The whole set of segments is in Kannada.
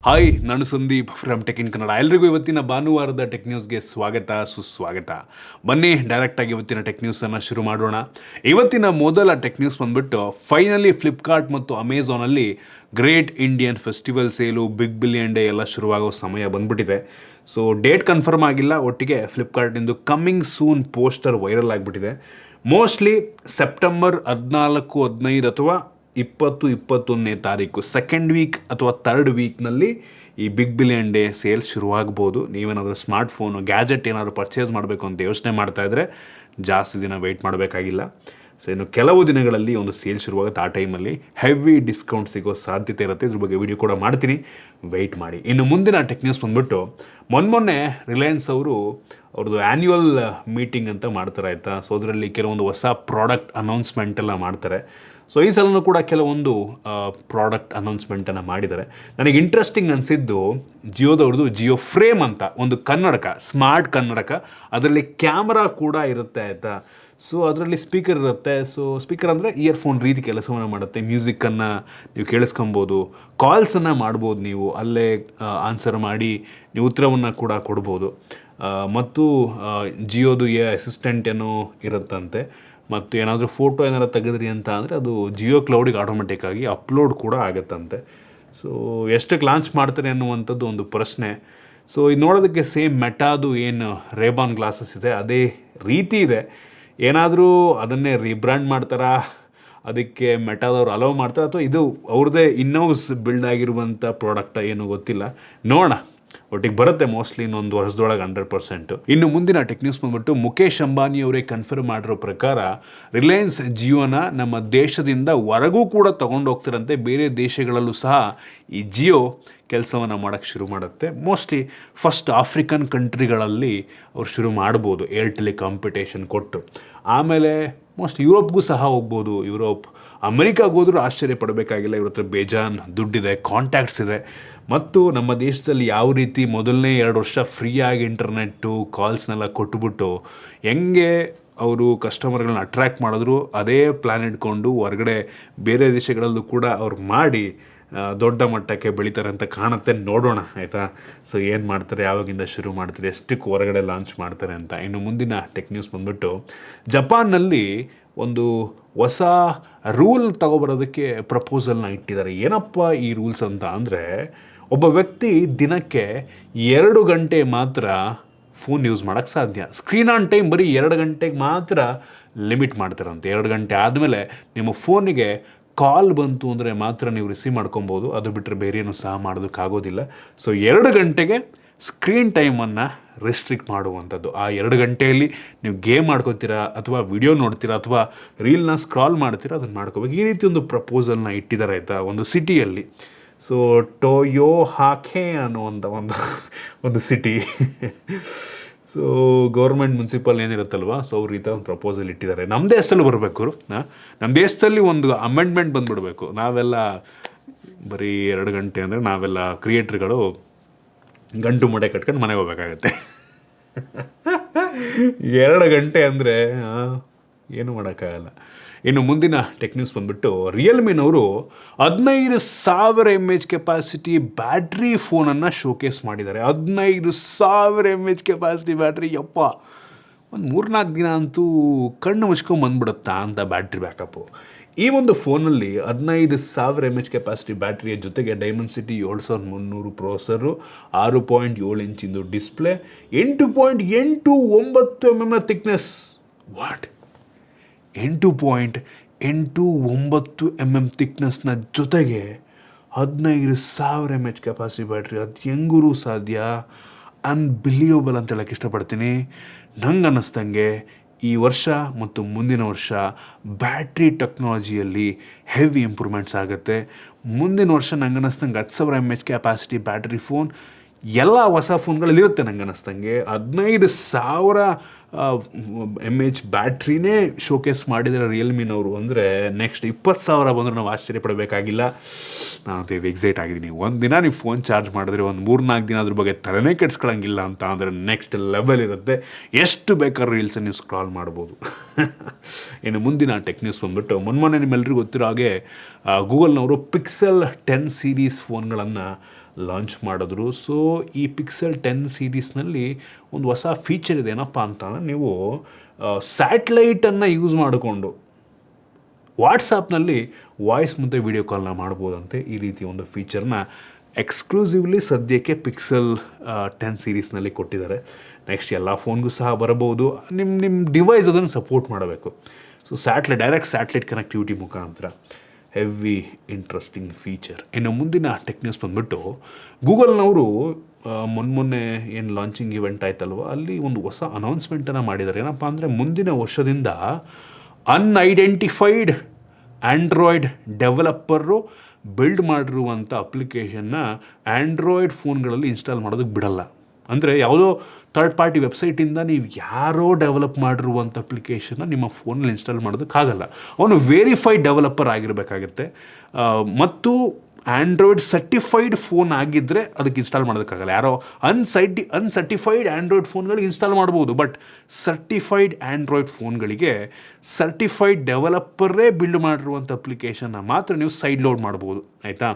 ಹಾಯ್, ನಾನು Sandeep from tech in Kannada. ಎಲ್ರಿಗೂ ಇವತ್ತಿನ ಭಾನುವಾರದ ಟೆಕ್ ನ್ಯೂಸ್ಗೆ ಸ್ವಾಗತ ಸುಸ್ವಾಗತ. ಬನ್ನಿ ಡೈರೆಕ್ಟಾಗಿ ಇವತ್ತಿನ ಟೆಕ್ ನ್ಯೂಸನ್ನು ಶುರು ಮಾಡೋಣ. ಇವತ್ತಿನ ಮೊದಲ ಟೆಕ್ ನ್ಯೂಸ್ ಬಂದುಬಿಟ್ಟು ಫೈನಲಿ ಫ್ಲಿಪ್ಕಾರ್ಟ್ ಮತ್ತು ಅಮೆಝಾನಲ್ಲಿ great Indian festival sale, big billion day ಎಲ್ಲ ಶುರುವಾಗೋ ಸಮಯ ಬಂದ್ಬಿಟ್ಟಿದೆ. ಸೊ ಡೇಟ್ ಕನ್ಫರ್ಮ್ ಆಗಿಲ್ಲ. ಒಟ್ಟಿಗೆ ಫ್ಲಿಪ್ಕಾರ್ಟಿಂದು ಕಮ್ಮಿಂಗ್ ಸೂನ್ ಪೋಸ್ಟರ್ ವೈರಲ್ ಆಗಿಬಿಟ್ಟಿದೆ. ಮೋಸ್ಟ್ಲಿ ಸೆಪ್ಟೆಂಬರ್ 14, 15 ಅಥವಾ 20-21ನೇ ತಾರೀಕು ಸೆಕೆಂಡ್ ವೀಕ್ ಅಥವಾ ಥರ್ಡ್ ವೀಕ್ನಲ್ಲಿ ಈ ಬಿಗ್ ಬಿಲಿಯನ್ ಡೇ ಸೇಲ್ ಶುರುವಾಗ್ಬೋದು. ನೀವೇನಾದರೂ ಸ್ಮಾರ್ಟ್ಫೋನು, ಗ್ಯಾಜೆಟ್ ಏನಾದರೂ ಪರ್ಚೇಸ್ ಮಾಡಬೇಕು ಅಂತ ಯೋಚನೆ ಮಾಡ್ತಾಯಿದ್ರೆ ಜಾಸ್ತಿ ದಿನ ವೆಯ್ಟ್ ಮಾಡಬೇಕಾಗಿಲ್ಲ. ಸೊ ಇನ್ನು ಕೆಲವು ದಿನಗಳಲ್ಲಿ ಒಂದು ಸೇಲ್ ಶುರುವಾಗುತ್ತೆ. ಆ ಟೈಮಲ್ಲಿ ಹೆವಿ ಡಿಸ್ಕೌಂಟ್ ಸಿಗೋ ಸಾಧ್ಯತೆ ಇರುತ್ತೆ. ಇದ್ರ ಬಗ್ಗೆ ವಿಡಿಯೋ ಕೂಡ ಮಾಡ್ತೀನಿ, ವೆಯ್ಟ್ ಮಾಡಿ. ಇನ್ನು ಮುಂದಿನ ಟೆಕ್ ನ್ಯೂಸ್ ಬಂದ್ಬಿಟ್ಟು ಮೊನ್ನೆ ರಿಲಯನ್ಸ್ ಅವ್ರದ್ದು ಆ್ಯನ್ಯುವಲ್ ಮೀಟಿಂಗ್ ಅಂತ ಮಾಡ್ತಾರೆ, ಆಯಿತಾ. ಸೊ ಅದರಲ್ಲಿ ಕೆಲವೊಂದು ಹೊಸ ಪ್ರಾಡಕ್ಟ್ ಅನೌನ್ಸ್ಮೆಂಟ್ ಎಲ್ಲ ಮಾಡ್ತಾರೆ. ಸೊ ಈ ಸಲನೂ ಕೂಡ ಕೆಲವೊಂದು ಪ್ರಾಡಕ್ಟ್ ಅನೌನ್ಸ್ಮೆಂಟನ್ನು ಮಾಡಿದ್ದಾರೆ. ನನಗೆ ಇಂಟ್ರೆಸ್ಟಿಂಗ್ ಅನಿಸಿದ್ದು ಜಿಯೋದವ್ರದ್ದು ಜಿಯೋ ಫ್ರೇಮ್ ಅಂತ ಒಂದು ಕನ್ನಡಕ, ಸ್ಮಾರ್ಟ್ ಕನ್ನಡಕ. ಅದರಲ್ಲಿ ಕ್ಯಾಮ್ರಾ ಕೂಡ ಇರುತ್ತೆ, ಆಯಿತಾ. ಸೊ ಅದರಲ್ಲಿ ಸ್ಪೀಕರ್ ಇರುತ್ತೆ. ಸೊ ಸ್ಪೀಕರ್ ಅಂದರೆ ಇಯರ್ಫೋನ್ ರೀತಿ ಕೆಲಸವನ್ನು ಮಾಡುತ್ತೆ. ಮ್ಯೂಸಿಕ್ಕನ್ನು ನೀವು ಕೇಳಿಸ್ಕೊಬೋದು, ಕಾಲ್ಸನ್ನು ಮಾಡ್ಬೋದು, ನೀವು ಅಲ್ಲೇ ಆನ್ಸರ್ ಮಾಡಿ ನೀವು ಉತ್ತರವನ್ನು ಕೂಡ ಕೊಡ್ಬೋದು. ಮತ್ತು ಜಿಯೋದು ಅಸಿಸ್ಟೆಂಟ್ ಏನೋ ಇರುತ್ತಂತೆ. ಮತ್ತು ಏನಾದರೂ ಫೋಟೋ ಏನಾದ್ರು ತೆಗೆದ್ರಿ ಅಂತ ಅಂದರೆ ಅದು ಜಿಯೋ ಕ್ಲೌಡಿಗೆ ಆಟೋಮೆಟಿಕ್ಕಾಗಿ ಅಪ್ಲೋಡ್ ಕೂಡ ಆಗುತ್ತಂತೆ. ಸೊ ಎಷ್ಟಕ್ಕೆ ಲಾಂಚ್ ಮಾಡ್ತಾರೆ ಅನ್ನುವಂಥದ್ದು ಒಂದು ಪ್ರಶ್ನೆ. ಸೊ ಇದು ನೋಡೋದಕ್ಕೆ ಸೇಮ್ ಮೆಟಾದು ಏನು ರೇಬಾನ್ ಗ್ಲಾಸಸ್ ಇದೆ ಅದೇ ರೀತಿ ಇದೆ. ಏನಾದರೂ ಅದನ್ನೇ ರೀಬ್ರ್ಯಾಂಡ್ ಮಾಡ್ತಾರಾ, ಅದಕ್ಕೆ ಮೆಟಾದವ್ರು ಅಲೋ ಮಾಡ್ತಾರೆ, ಅಥವಾ ಇದು ಅವ್ರದ್ದೇ ಇನ್ನೌಸ್ ಬಿಲ್ಡ್ ಆಗಿರುವಂಥ ಪ್ರಾಡಕ್ಟ ಏನು ಗೊತ್ತಿಲ್ಲ. ನೋಡೋಣ, ಒಟ್ಟಿಗೆ ಬರುತ್ತೆ ಮೋಸ್ಟ್ಲಿ ಇನ್ನೊಂದು ವರ್ಷದೊಳಗೆ 100%. ಇನ್ನು ಮುಂದಿನ ಟೆಕ್ ನ್ಯೂಸ್ ಬಂದ್ಬಿಟ್ಟು ಮುಖೇಶ್ ಅಂಬಾನಿ ಅವರೇ ಕನ್ಫರ್ಮ್ ಮಾಡಿರೋ ಪ್ರಕಾರ ರಿಲಯನ್ಸ್ ಜಿಯೋನ ನಮ್ಮ ದೇಶದಿಂದ ಹೊರಗೂ ಕೂಡ ತೊಗೊಂಡು ಹೋಗ್ತಾರಂತೆ. ಬೇರೆ ದೇಶಗಳಲ್ಲೂ ಸಹ ಈ ಜಿಯೋ ಕೆಲಸವನ್ನು ಮಾಡೋಕ್ಕೆ ಶುರು ಮಾಡುತ್ತೆ. ಮೋಸ್ಟ್ಲಿ ಫಸ್ಟ್ ಆಫ್ರಿಕನ್ ಕಂಟ್ರಿಗಳಲ್ಲಿ ಅವ್ರು ಶುರು ಮಾಡ್ಬೋದು ಏರ್ಟೆಲಿ ಕಾಂಪಿಟೇಷನ್ ಕೊಟ್ಟು. ಆಮೇಲೆ ಮೋಸ್ಟ್ ಯುರೋಪ್ಗೂ ಸಹ ಹೋಗ್ಬೋದು. ಅಮೆರಿಕಾಗೆ ಹೋದ್ರೂ ಆಶ್ಚರ್ಯ ಪಡಬೇಕಾಗಿಲ್ಲ. ಇವ್ರ ಹತ್ರ ಬೇಜಾನ್ ದುಡ್ಡಿದೆ, ಕಾಂಟ್ಯಾಕ್ಟ್ಸ್ ಇದೆ. ಮತ್ತು ನಮ್ಮ ದೇಶದಲ್ಲಿ ಯಾವ ರೀತಿ ಮೊದಲನೇ 2 ವರ್ಷ ಫ್ರೀಯಾಗಿ ಇಂಟರ್ನೆಟ್ಟು ಕಾಲ್ಸ್ನೆಲ್ಲ ಕೊಟ್ಬಿಟ್ಟು ಹೆಂಗೆ ಅವರು ಕಸ್ಟಮರ್ಗಳನ್ನ ಅಟ್ರ್ಯಾಕ್ಟ್ ಮಾಡಿದ್ರು, ಅದೇ ಪ್ಲ್ಯಾನ್ ಇಟ್ಕೊಂಡು ಹೊರಗಡೆ ಬೇರೆ ದೇಶಗಳಲ್ಲೂ ಕೂಡ ಅವ್ರು ಮಾಡಿ ದೊಡ್ಡ ಮಟ್ಟಕ್ಕೆ ಬೆಳೀತಾರೆ ಅಂತ ಕಾಣುತ್ತೆ. ನೋಡೋಣ, ಆಯಿತಾ. ಸೊ ಏನು ಮಾಡ್ತಾರೆ, ಯಾವಾಗಿಂದ ಶುರು ಮಾಡ್ತಾರೆ, ಎಷ್ಟಕ್ಕೆ ಹೊರಗಡೆ ಲಾಂಚ್ ಮಾಡ್ತಾರೆ ಅಂತ. ಇನ್ನು ಮುಂದಿನ ಟೆಕ್ ನ್ಯೂಸ್ ಬಂದ್ಬಿಟ್ಟು ಜಪಾನ್ನಲ್ಲಿ ಒಂದು ಹೊಸ ರೂಲ್ ತಗೊಬರೋದಕ್ಕೆ ಪ್ರಪೋಸಲ್ನ ಇಟ್ಟಿದ್ದಾರೆ. ಏನಪ್ಪ ಈ ರೂಲ್ಸ್ ಅಂತ ಅಂದರೆ, ಒಬ್ಬ ವ್ಯಕ್ತಿ ದಿನಕ್ಕೆ 2 ಗಂಟೆ ಮಾತ್ರ ಫೋನ್ ಯೂಸ್ ಮಾಡೋಕ್ಕೆ ಸಾಧ್ಯ. ಸ್ಕ್ರೀನ್ ಆನ್ ಟೈಮ್ ಬರೀ 2 ಗಂಟೆಗೆ ಮಾತ್ರ ಲಿಮಿಟ್ ಮಾಡ್ತಾರಂತೆ. 2 ಗಂಟೆ ಆದಮೇಲೆ ನಿಮ್ಮ ಫೋನಿಗೆ ಕಾಲ್ ಬಂತು ಅಂದರೆ ಮಾತ್ರ ನೀವು ರಿಸೀವ್ ಮಾಡ್ಕೊಬೋದು. ಅದು ಬಿಟ್ಟರೆ ಬೇರೇನು ಸಹ ಮಾಡೋದಕ್ಕಾಗೋದಿಲ್ಲ. ಸೊ 2 ಗಂಟೆಗೆ ಸ್ಕ್ರೀನ್ ಟೈಮನ್ನು ರೆಸ್ಟ್ರಿಕ್ಟ್ ಮಾಡುವಂಥದ್ದು. ಆ 2 ಗಂಟೆಯಲ್ಲಿ ನೀವು ಗೇಮ್ ಆಡ್ಕೊತೀರಾ, ಅಥವಾ ವಿಡಿಯೋ ನೋಡ್ತೀರಾ, ಅಥವಾ ರೀಲ್ನ ಸ್ಕ್ರಾಲ್ ಮಾಡ್ತೀರಾ, ಅದನ್ನು ಮಾಡ್ಕೋಬೇಕು. ಈ ರೀತಿ ಒಂದು ಪ್ರಪೋಸಲ್ನ ಇಟ್ಟಿದ್ದಾರೆ, ಆಯಿತಾ, ಒಂದು ಸಿಟಿಯಲ್ಲಿ. ಸೊ ಟೊಯೋಹಾಕೆ ಅನ್ನುವಂಥ ಒಂದು ಸಿಟಿ. ಸೊ ಗೌರ್ಮೆಂಟ್ ಮುನ್ಸಿಪಲ್ ಏನಿರುತ್ತಲ್ವ, ಸೊ ಅವ್ರು ಈ ಥರ ಒಂದು ಪ್ರಪೋಸಲ್ ಇಟ್ಟಿದ್ದಾರೆ. ನಮ್ಮ ದೇಶದಲ್ಲೂ ಬರಬೇಕು. ನಮ್ಮ ದೇಶದಲ್ಲಿ ಒಂದು ಅಮೆಂಡ್ಮೆಂಟ್ ಬಂದುಬಿಡಬೇಕು. ನಾವೆಲ್ಲ ಬರೀ 2 ಗಂಟೆ ಅಂದರೆ ನಾವೆಲ್ಲ ಕ್ರಿಯೇಟ್ರ್ಗಳು ಗಂಟು ಮೊಡೆ ಕಟ್ಕೊಂಡು ಮನೆಗೆ ಹೋಗ್ಬೇಕಾಗತ್ತೆ. 2 ಗಂಟೆ ಅಂದರೆ ಏನೂ ಮಾಡೋಕ್ಕಾಗಲ್ಲ. ಇನ್ನು ಮುಂದಿನ ಟೆಕ್ ನ್ಯೂಸ್ ಬಂದುಬಿಟ್ಟು ರಿಯಲ್ಮಿನವರು 15,000 mAh ಕೆಪಾಸಿಟಿ ಬ್ಯಾಟ್ರಿ ಫೋನನ್ನು ಶೋಕೇಸ್ ಮಾಡಿದ್ದಾರೆ. 15,000 mAh ಕೆಪಾಸಿಟಿ ಬ್ಯಾಟ್ರಿ. ಯಪ್ಪ, ಒಂದು 3-4 ದಿನ ಅಂತೂ ಕಣ್ಣು ಮುಚ್ಕೊಂಡು ಬಂದ್ಬಿಡುತ್ತಾ ಅಂತ ಬ್ಯಾಟ್ರಿ ಬ್ಯಾಕಪ್ಪು. ಈ ಒಂದು ಫೋನಲ್ಲಿ 15,000 mAh ಕೆಪಾಸಿಟಿ ಬ್ಯಾಟ್ರಿಯ ಜೊತೆಗೆ ಡೈಮೆನ್ಸಿಟಿ 7300 ಪ್ರೊಸೆಸರು, 6.7 ಇಂಚಿಂದು display, 8.89 mm thickness. What, 8.89 mm ಥಿಕ್ನೆಸ್ನ ಜೊತೆಗೆ 15,000 mAh ಕೆಪಾಸಿಟಿ ಬ್ಯಾಟ್ರಿ. ಅದು ಹೆಂಗೂ ಸಾಧ್ಯ? ಅನ್ಬಿಲಿಯಬಲ್ ಅಂತ ಹೇಳಕ್ಕೆ ಇಷ್ಟಪಡ್ತೀನಿ. ನಂಗೆ ಅನ್ನಿಸ್ದಂಗೆ ಈ ವರ್ಷ ಮತ್ತು ಮುಂದಿನ ವರ್ಷ ಬ್ಯಾಟ್ರಿ ಟೆಕ್ನಾಲಜಿಯಲ್ಲಿ ಹೆವಿ ಇಂಪ್ರೂವ್ಮೆಂಟ್ಸ್ ಆಗುತ್ತೆ. ಮುಂದಿನ ವರ್ಷ ನಂಗೆ ಅನ್ನಿಸ್ದಂಗೆ 10,000 mAh ಕೆಪಾಸಿಟಿ ಬ್ಯಾಟ್ರಿ ಫೋನ್ ಎಲ್ಲ ಹೊಸ ಫೋನ್ಗಳಲ್ಲಿರುತ್ತೆ. ನಂಗೆ ಅನ್ನಿಸ್ದಂಗೆ 15,000 mAh ಬ್ಯಾಟ್ರಿನೇ ಶೋಕೇಸ್ ಮಾಡಿದರೆ ರಿಯಲ್ಮಿನವರು ಅಂದರೆ ನೆಕ್ಸ್ಟ್ 20,000 ಬಂದರೂ ನಾವು ಆಶ್ಚರ್ಯಪಡಬೇಕಾಗಿಲ್ಲ. ನಾನು ಎಕ್ಸೈಟ್ ಆಗಿದ್ದೀನಿ. ಒಂದು ದಿನ ನೀವು ಫೋನ್ ಚಾರ್ಜ್ ಮಾಡಿದ್ರೆ ಒಂದು 3-4 ದಿನ ಅದ್ರ ಬಗ್ಗೆ ತಲೆನೇ ಕೆಡಿಸ್ಕೊಳ್ಳೋಂಗಿಲ್ಲ ಅಂತ ಅಂದರೆ ನೆಕ್ಸ್ಟ್ ಲೆವೆಲ್ ಇರುತ್ತೆ. ಎಷ್ಟು ಬೇಕಾದ್ರೂ ರೀಲ್ಸನ್ನು ನೀವು ಸ್ಕ್ರಾಲ್ ಮಾಡ್ಬೋದು. ಇನ್ನು ಮುಂದಿನ ಟೆಕ್ ನ್ಯೂಸ್ ಬಂದ್ಬಿಟ್ಟು ಮೊನ್ನೆ ನಿಮ್ಮೆಲ್ಲರಿಗೂ ಗೊತ್ತಿರೋ ಹಾಗೆ ಗೂಗಲ್ನವರು ಪಿಕ್ಸೆಲ್ 10 ಸೀರೀಸ್ ಫೋನ್ಗಳನ್ನು ಲಾಂಚ್ ಮಾಡಿದ್ರು. ಸೊ ಈ ಪಿಕ್ಸೆಲ್ 10 ಸೀರೀಸ್ನಲ್ಲಿ ಒಂದು ಹೊಸ ಫೀಚರ್ ಇದೆ. ಏನಪ್ಪ ಅಂತಂದರೆ ನೀವು ಸ್ಯಾಟ್ಲೈಟನ್ನು ಯೂಸ್ ಮಾಡಿಕೊಂಡು ವಾಟ್ಸಾಪ್ನಲ್ಲಿ ವಾಯ್ಸ್ ಮತ್ತು ವಿಡಿಯೋ ಕಾಲ್ನ ಮಾಡ್ಬೋದಂತೆ. ಈ ರೀತಿ ಒಂದು ಫೀಚರ್ನ ಎಕ್ಸ್ಕ್ಲೂಸಿವ್ಲಿ ಸದ್ಯಕ್ಕೆ ಪಿಕ್ಸೆಲ್ 10 ಸೀರೀಸ್ನಲ್ಲಿ ಕೊಟ್ಟಿದ್ದಾರೆ. ನೆಕ್ಸ್ಟ್ ಎಲ್ಲ ಫೋನ್ಗೂ ಸಹ ಬರಬಹುದು. ನಿಮ್ಮ ಡಿವೈಸ್ ಅದನ್ನು ಸಪೋರ್ಟ್ ಮಾಡಬೇಕು. ಸೊ ಡೈರೆಕ್ಟ್ ಸ್ಯಾಟ್ಲೈಟ್ ಕನೆಕ್ಟಿವಿಟಿ ಮುಖಾಂತರ ಹೆವಿ ಇಂಟ್ರೆಸ್ಟಿಂಗ್ ಫೀಚರ್. ಇನ್ನು ಮುಂದಿನ ಟೆಕ್ ನ್ಯೂಸ್ ಬಂದುಬಿಟ್ಟು ಗೂಗಲ್ನವರು ಮೊನ್ನೆ ಏನು ಲಾಂಚಿಂಗ್ ಇವೆಂಟ್ ಆಯ್ತಲ್ವ, ಅಲ್ಲಿ ಒಂದು ಹೊಸ ಅನೌನ್ಸ್ಮೆಂಟನ್ನು ಮಾಡಿದ್ದಾರೆ. ಏನಪ್ಪ ಅಂದರೆ ಮುಂದಿನ ವರ್ಷದಿಂದ ಅನ್ಐಡೆಂಟಿಫೈಡ್ ಆ್ಯಂಡ್ರಾಯ್ಡ್ ಡೆವಲಪರು ಬಿಲ್ಡ್ ಮಾಡಿರುವಂಥ ಅಪ್ಲಿಕೇಶನ್ನ ಆ್ಯಂಡ್ರಾಯ್ಡ್ ಫೋನ್ಗಳಲ್ಲಿ ಇನ್ಸ್ಟಾಲ್ ಮಾಡೋದಕ್ಕೆ ಬಿಡಲ್ಲ. ಅಂದರೆ ಯಾವುದೋ ಥರ್ಡ್ ಪಾರ್ಟಿ ವೆಬ್ಸೈಟಿಂದ ನೀವು ಯಾರೋ ಡೆವಲಪ್ ಮಾಡಿರುವಂಥ ಅಪ್ಲಿಕೇಶನ್ನ ನಿಮ್ಮ ಫೋನಲ್ಲಿ ಇನ್ಸ್ಟಾಲ್ ಮಾಡೋದಕ್ಕಾಗಲ್ಲ. ಅವನು ವೆರಿಫೈಡ್ ಡೆವಲಪರ್ ಆಗಿರಬೇಕಾಗುತ್ತೆ ಮತ್ತು ಆ್ಯಂಡ್ರಾಯ್ಡ್ ಸರ್ಟಿಫೈಡ್ ಫೋನ್ ಆಗಿದ್ದರೆ ಅದಕ್ಕೆ ಇನ್ಸ್ಟಾಲ್ ಮಾಡೋದಕ್ಕಾಗಲ್ಲ. ಯಾರೋ ಅನ್ಸರ್ಟಿಫೈಡ್ ಆ್ಯಂಡ್ರಾಯ್ಡ್ ಫೋನ್ಗಳಿಗೆ ಇನ್ಸ್ಟಾಲ್ ಮಾಡ್ಬೋದು, ಬಟ್ ಸರ್ಟಿಫೈಡ್ ಆ್ಯಂಡ್ರಾಯ್ಡ್ ಫೋನ್ಗಳಿಗೆ ಸರ್ಟಿಫೈಡ್ ಡೆವಲಪರೇ ಬಿಲ್ಡ್ ಮಾಡಿರುವಂಥ ಅಪ್ಲಿಕೇಶನ್ನ ಮಾತ್ರ ನೀವು ಸೈಡ್ ಲೋಡ್ ಮಾಡ್ಬೋದು. ಆಯಿತಾ?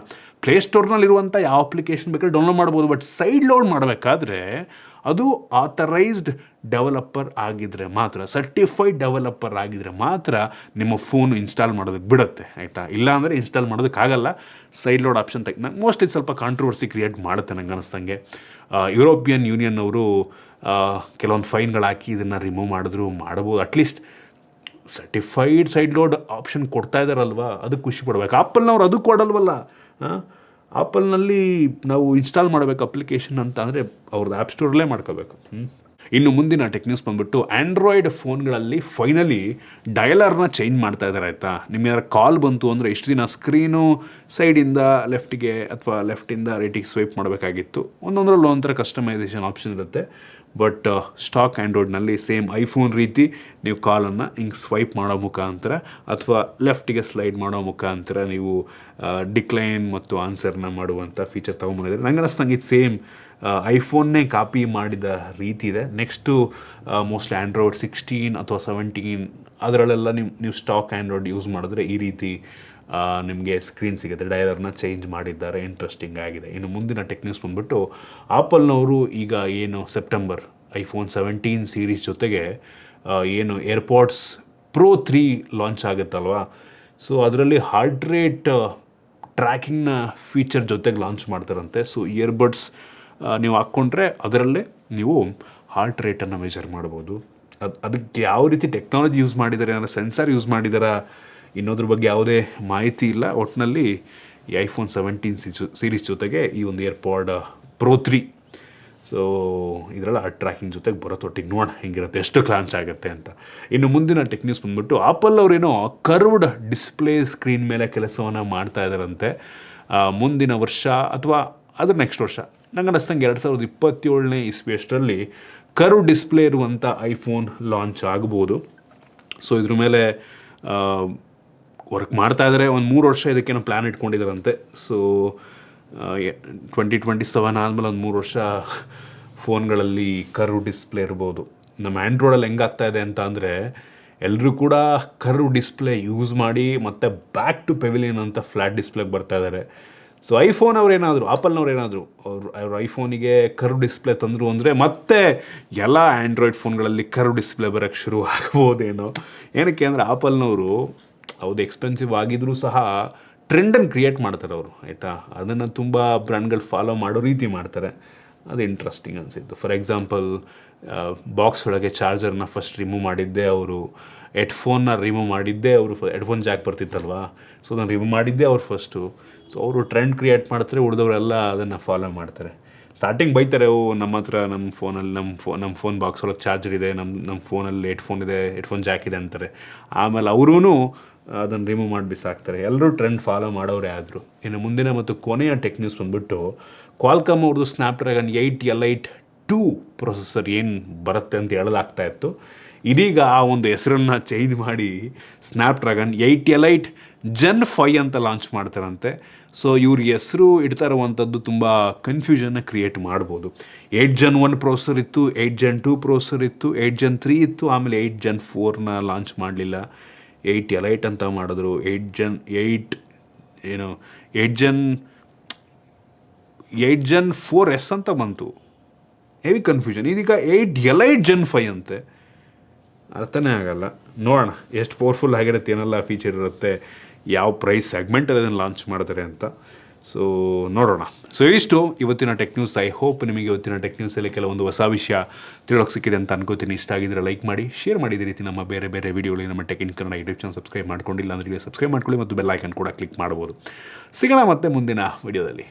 ಪ್ಲೇಸ್ಟೋರ್ನಲ್ಲಿರುವಂಥ ಯಾವ ಅಪ್ಲಿಕೇಶನ್ ಬೇಕಾದ್ರೆ ಡೌನ್ಲೋಡ್ ಮಾಡ್ಬೋದು, ಬಟ್ ಸೈಡ್ ಲೋಡ್ ಮಾಡಬೇಕಾದ್ರೆ ಅದು ಆಥರೈಸ್ಡ್ ಡೆವಲಪರ್ ಆಗಿದ್ದರೆ ಮಾತ್ರ, ಸರ್ಟಿಫೈಡ್ ಡೆವಲಪರ್ ಆಗಿದ್ದರೆ ಮಾತ್ರ ನಿಮ್ಮ ಫೋನು ಇನ್ಸ್ಟಾಲ್ ಮಾಡೋದಕ್ಕೆ ಬಿಡುತ್ತೆ. ಆಯಿತಾ? ಇಲ್ಲಾಂದರೆ ಇನ್ಸ್ಟಾಲ್ ಮಾಡೋದಕ್ಕಾಗಲ್ಲ. ಸೈಡ್ ಲೋಡ್ ಆಪ್ಷನ್ ನಂಗೆ ಮೋಸ್ಟ್ಲಿ ಸ್ವಲ್ಪ ಕಾಂಟ್ರವರ್ಸಿ ಕ್ರಿಯೇಟ್ ಮಾಡುತ್ತೆ ನಂಗೆ ಅನ್ನಿಸ್ದಂಗೆ. ಯುರೋಪಿಯನ್ ಯೂನಿಯನ್ ಅವರು ಕೆಲವೊಂದು ಫೈನ್ಗಳು ಹಾಕಿ ಇದನ್ನು ರಿಮೂವ್ ಮಾಡ್ಬೋದು. At least certified side load option ಕೊಡ್ತಾ ಇದ್ದಾರಲ್ವ, ಅದಕ್ಕೆ ಖುಷಿ ಪಡ್ಬೇಕು. ಆಪಲ್ನವ್ರು ಅದು ಕೊಡಲ್ವಲ್ಲ. ಆಪಲ್ನಲ್ಲಿ ನಾವು ಇನ್ಸ್ಟಾಲ್ ಮಾಡಬೇಕು ಅಪ್ಲಿಕೇಶನ್ ಅಂತ ಅಂದರೆ ಅವ್ರದ್ದು ಆ್ಯಪ್ ಸ್ಟೋರಲ್ಲೇ ಮಾಡ್ಕೋಬೇಕು. ಇನ್ನು ಮುಂದಿನ ಟೆಕ್ ನ್ಯೂಸ್ ಬಂದುಬಿಟ್ಟು ಆ್ಯಂಡ್ರಾಯ್ಡ್ ಫೋನ್ಗಳಲ್ಲಿ ಫೈನಲಿ ಡಯಲರ್ನ ಚೇಂಜ್ ಮಾಡ್ತಾ ಇದ್ದಾರೆ. ಆಯಿತಾ? ನಿಮ್ಗೆ ಯಾರು ಕಾಲ್ ಬಂತು ಅಂದರೆ ಇಷ್ಟು ದಿನ ಸ್ಕ್ರೀನು ಸೈಡಿಂದ ಲೆಫ್ಟಿಗೆ ಅಥವಾ ಲೆಫ್ಟಿಂದ ರೈಟಿಗೆ ಸ್ವೈಪ್ ಮಾಡಬೇಕಾಗಿತ್ತು. ಒಂದೊಂದರಲ್ಲಿ ಒಂಥರ ಕಸ್ಟಮೈಸೇಷನ್ ಆಪ್ಷನ್ ಇರುತ್ತೆ. ಬಟ್ ಸ್ಟಾಕ್ ಆ್ಯಂಡ್ರಾಯ್ಡ್ನಲ್ಲಿ ಸೇಮ್ ಐಫೋನ್ ರೀತಿ ನೀವು ಕಾಲನ್ನು ಹಿಂಗೆ ಸ್ವೈಪ್ ಮಾಡೋ ಮುಖಾಂತರ ಅಥವಾ ಲೆಫ್ಟಿಗೆ ಸ್ಲೈಡ್ ಮಾಡೋ ಮುಖಾಂತರ ನೀವು ಡಿಕ್ಲೈನ್ ಮತ್ತು ಆನ್ಸರ್ನ ಮಾಡುವಂಥ ಫೀಚರ್ ತೊಗೊಂಬಂದಿದ್ದಾರೆ. ನಂಗೆ ಅನ್ನಿಸ್ತಂಗೆ ಇದು ಸೇಮ್ ಐಫೋನ್ನೇ ಕಾಪಿ ಮಾಡಿದ ರೀತಿ ಇದೆ. ನೆಕ್ಸ್ಟು ಮೋಸ್ಟ್ಲಿ ಆ್ಯಂಡ್ರಾಯ್ಡ್ 16 ಅಥವಾ 17 ಅದರಲ್ಲೆಲ್ಲ ನೀವು ಸ್ಟಾಕ್ ಆ್ಯಂಡ್ರಾಯ್ಡ್ ಯೂಸ್ ಮಾಡಿದ್ರೆ ಈ ರೀತಿ ನಿಮಗೆ ಸ್ಕ್ರೀನ್ ಸಿಗುತ್ತೆ. ಡಯಲರ್ನ ಚೇಂಜ್ ಮಾಡಿದ್ದಾರೆ. ಇಂಟ್ರೆಸ್ಟಿಂಗ್ ಆಗಿದೆ. ಇನ್ನು ಮುಂದಿನ ಟೆಕ್ ನ್ಯೂಸ್ ಬಂದುಬಿಟ್ಟು ಆಪಲ್ನವರು ಈಗ ಏನು ಸೆಪ್ಟೆಂಬರ್ ಐಫೋನ್ 17 ಸೀರೀಸ್ ಜೊತೆಗೆ ಏನು ಏರ್ಪಾಡ್ಸ್ ಪ್ರೋ 3 ಲಾಂಚ್ ಆಗುತ್ತಲ್ವ, ಸೊ ಅದರಲ್ಲಿ ಹಾರ್ಟ್ ರೇಟ್ ಟ್ರ್ಯಾಕಿಂಗ್ನ ಫೀಚರ್ ಜೊತೆಗೆ ಲಾಂಚ್ ಮಾಡ್ತಾರಂತೆ. ಸೊ ಇಯರ್ಬಡ್ಸ್ ನೀವು ಹಾಕ್ಕೊಂಡ್ರೆ ಅದರಲ್ಲೇ ನೀವು ಹಾರ್ಟ್ ರೇಟನ್ನು ಮೆಜರ್ ಮಾಡ್ಬೋದು. ಅದಕ್ಕೆ ಯಾವ ರೀತಿ ಟೆಕ್ನಾಲಜಿ ಯೂಸ್ ಮಾಡಿದ್ದಾರೆ, ಅಂದರೆ ಸೆನ್ಸಾರ್ ಯೂಸ್ ಮಾಡಿದಾರ ಇನ್ನೋದ್ರ ಬಗ್ಗೆ ಯಾವುದೇ ಮಾಹಿತಿ ಇಲ್ಲ. ಒಟ್ಟಿನಲ್ಲಿ ಈ ಐಫೋನ್ 17 ಸೀರೀಸ್ ಜೊತೆಗೆ ಈ ಒಂದು ಏರ್ಪಾಡ್ ಪ್ರೋ 3 ಸೊ ಇದರಲ್ಲಿ ಹಾರ್ಟ್ ಟ್ರ್ಯಾಕಿಂಗ್ ಜೊತೆಗೆ ಬರೋತ್ತೊಟ್ಟಿಗೆ ನೋಡೋಣ ಹೆಂಗಿರುತ್ತೆ, ಎಷ್ಟು ಲಾಂಚ್ ಆಗುತ್ತೆ ಅಂತ. ಇನ್ನು ಮುಂದಿನ ಟೆಕ್ ನ್ಯೂಸ್ ಬಂದುಬಿಟ್ಟು ಆಪಲ್ ಅವರೇನೋ ಕರ್ವ್ಡ್ ಡಿಸ್ಪ್ಲೇ ಸ್ಕ್ರೀನ್ ಮೇಲೆ ಕೆಲಸವನ್ನು ಮಾಡ್ತಾ ಇದ್ದಾರಂತೆ. ಮುಂದಿನ ವರ್ಷ ಅಥವಾ ಅದ್ರ ನೆಕ್ಸ್ಟ್ ವರ್ಷ ನಂಗೆ ಅನ್ನಿಸ್ತಂಗೆ 2027ನೇ ಇಸ್ವಿಯಷ್ಟರಲ್ಲಿ ಕರ್ವ್ ಡಿಸ್ಪ್ಲೇ ಇರುವಂಥ ಐಫೋನ್ ಲಾಂಚ್ ಆಗ್ಬೋದು. ಸೊ ಇದ್ರ ಮೇಲೆ ವರ್ಕ್ ಮಾಡ್ತಾ ಇದ್ದಾರೆ. ಒಂದು 3 ವರ್ಷ ಇದಕ್ಕೇನೋ ಪ್ಲ್ಯಾನ್ ಇಟ್ಕೊಂಡಿದ್ದಾರಂತೆ. ಸೊ 2027 ಆದಮೇಲೆ ಒಂದು 3 ವರ್ಷ ಫೋನ್ಗಳಲ್ಲಿ ಕರ್ವ್ ಡಿಸ್ಪ್ಲೇ ಇರ್ಬೋದು. ನಮ್ಮ ಆ್ಯಂಡ್ರಾಯ್ಡಲ್ಲಿ ಹೆಂಗಾಗ್ತಾ ಇದೆ ಅಂತ ಅಂದರೆ ಎಲ್ಲರೂ ಕೂಡ ಕರ್ವ್ ಡಿಸ್ಪ್ಲೇ ಯೂಸ್ ಮಾಡಿ ಮತ್ತು ಬ್ಯಾಕ್ ಟು ಪೆವಿಲಿಯನ್ ಅಂತ ಫ್ಲ್ಯಾಟ್ ಡಿಸ್ಪ್ಲೇಗೆ ಬರ್ತಾ ಇದ್ದಾರೆ. ಸೊ ಆಪಲ್ನವ್ರು ಅವ್ರ ಐಫೋನಿಗೆ ಕರ್ವ್ ಡಿಸ್ಪ್ಲೇ ತಂದರು ಅಂದರೆ ಮತ್ತೆ ಎಲ್ಲ ಆ್ಯಂಡ್ರಾಯ್ಡ್ ಫೋನ್ಗಳಲ್ಲಿ ಕರ್ವ್ ಡಿಸ್ಪ್ಲೇ ಬರೋಕ್ಕೆ ಶುರು ಆಗ್ಬೋದೇನೋ. ಏನಕ್ಕೆ ಅಂದರೆ ಆಪಲ್ನವರು ಹೌದು ಎಕ್ಸ್ಪೆನ್ಸಿವ್ ಆಗಿದ್ರೂ ಸಹ ಟ್ರೆಂಡನ್ನು ಕ್ರಿಯೇಟ್ ಮಾಡ್ತಾರೆ ಅವರು. ಆಯಿತಾ? ಅದನ್ನು ತುಂಬ ಬ್ರ್ಯಾಂಡ್ಗಳು ಫಾಲೋ ಮಾಡೋ ರೀತಿ ಮಾಡ್ತಾರೆ. ಅದು ಇಂಟ್ರೆಸ್ಟಿಂಗ್ ಅನಿಸಿತ್ತು. ಫಾರ್ ಎಕ್ಸಾಂಪಲ್ ಬಾಕ್ಸ್ ಒಳಗೆ ಚಾರ್ಜರ್ನ ಫಸ್ಟ್ ರಿಮೂವ್ ಮಾಡಿದ್ದೆ ಅವರು, ಹೆಡ್ಫೋನ್ನ ರಿಮೂವ್ ಮಾಡಿದ್ದೇ ಅವರು. ಹೆಡ್ಫೋನ್ ಜಾಕ್ ಬರ್ತಿತ್ತಲ್ವಾ, ಸೊ ಅದನ್ನು ರಿಮೂವ್ ಮಾಡಿದ್ದೇ ಅವ್ರು ಫಸ್ಟು. ಸೊ ಅವರು ಟ್ರೆಂಡ್ ಕ್ರಿಯೇಟ್ ಮಾಡ್ತಾರೆ, ಉಳಿದವರೆಲ್ಲ ಅದನ್ನು ಫಾಲೋ ಮಾಡ್ತಾರೆ. ಸ್ಟಾರ್ಟಿಂಗ್ ಬೈತಾರೆ, ನಮ್ಮ ಹತ್ರ ನಮ್ಮ ಫೋನ್ ಬಾಕ್ಸ್ ಒಳಗೆ ಚಾರ್ಜರ್ ಇದೆ, ನಮ್ಮ ಫೋನಲ್ಲಿ ಹೆಡ್ಫೋನ್ ಇದೆ, ಹೆಡ್ಫೋನ್ ಜಾಕ್ ಇದೆ ಅಂತಾರೆ. ಆಮೇಲೆ ಅವರೂ ಅದನ್ನು ರಿಮೂವ್ ಮಾಡಿ ಬಿಸಾಕ್ತಾರೆ. ಎಲ್ಲರೂ ಟ್ರೆಂಡ್ ಫಾಲೋ ಮಾಡೋರೇ ಆದರು. ಇನ್ನು ಮುಂದಿನ ಮತ್ತು ಕೊನೆಯ ಟೆಕ್ ನ್ಯೂಸ್ ಬಂದುಬಿಟ್ಟು ಕ್ವಾಲ್ಕಮ್ ಅವ್ರದ್ದು ಸ್ನ್ಯಾಪ್ಡ್ರ್ಯಾಗನ್ 8 Elite 2 ಪ್ರೊಸೆಸರ್ ಏನು ಬರುತ್ತೆ ಅಂತ ಹೇಳಲಾಗ್ತಾ ಇತ್ತು. ಇದೀಗ ಆ ಒಂದು ಹೆಸರನ್ನು ಚೇಂಜ್ ಮಾಡಿ ಸ್ನ್ಯಾಪ್ಡ್ರ್ಯಾಗನ್ 8 Elite Gen 5 ಅಂತ ಲಾಂಚ್ ಮಾಡ್ತಾರಂತೆ. ಸೊ ಇವ್ರಿಗೆ ಹೆಸರು ಇಡ್ತಾ ಇರುವಂಥದ್ದು ತುಂಬ ಕನ್ಫ್ಯೂಷನ್ನ ಕ್ರಿಯೇಟ್ ಮಾಡ್ಬೋದು. 8 Gen 1 ಪ್ರೊಸೆಸರ್ ಇತ್ತು, 8 Gen 2 ಪ್ರೊಸೆಸರ್ ಇತ್ತು, 8 Gen 3 ಇತ್ತು, ಆಮೇಲೆ 8 Gen 4ನ ಲಾಂಚ್ ಮಾಡಲಿಲ್ಲ. 8 Elite ಅಂತ ಮಾಡಿದ್ರು. 8 Gen 8 Gen 4S ಅಂತ ಬಂತು. Heavy confusion. ಇದೀಗ 8 Gen 5 ಅಂತೆ. ಅರ್ಥನೇ ಆಗಲ್ಲ. ನೋಡೋಣ ಎಷ್ಟು ಪವರ್ಫುಲ್ ಆಗಿರುತ್ತೆ, ಏನೆಲ್ಲ ಫೀಚರ್ ಇರುತ್ತೆ, ಯಾವ ಪ್ರೈಸ್ ಸೆಗ್ಮೆಂಟಲ್ಲಿ ಅದನ್ನು ಲಾಂಚ್ ಮಾಡ್ತಾರೆ ಅಂತ. ಸೊ ನೋಡೋಣ. ಸೊ ಇಷ್ಟು ಇವತ್ತಿನ ಟೆಕ್ ನ್ಯೂಸ್. ಐ ಹೋಪ್ ನಿಮಗೆ ಇವತ್ತಿನ ಟೆಕ್ ನ್ಯೂಸಲ್ಲಿ ಕೆಲವೊಂದು ಹೊಸ ವಿಷಯ ತಿಳೋಕ್ಕೆ ಸಿಕ್ಕಿದೆ ಅಂತ ಅನ್ಕೋತೀನಿ. ಇಷ್ಟ ಆಗಿದ್ರೆ ಲೈಕ್ ಮಾಡಿ, ಶೇರ್ ಮಾಡಿ. ಇದೇ ರೀತಿ ನಮ್ಮ ಬೇರೆ ಬೇರೆ ವೀಡಿಯೋಗಳಿಗೆ ನಮ್ಮ tech in Kannada YouTube channel subscribe ಮಾಡ್ಕೊಂಡಿಲ್ಲ ಅಂದರೆ ಸಬ್ಸ್ಕ್ರೈಬ್ ಮಾಡ್ಕೊಳ್ಳಿ ಮತ್ತು ಬೆಲ್ ಐಕನ್ ಕೂಡ ಕ್ಲಿಕ್ ಮಾಡ್ಬೋದು. ಸಿಗೋಣ ಮತ್ತೆ ಮುಂದಿನ ವಿಡಿಯೋದಲ್ಲಿ.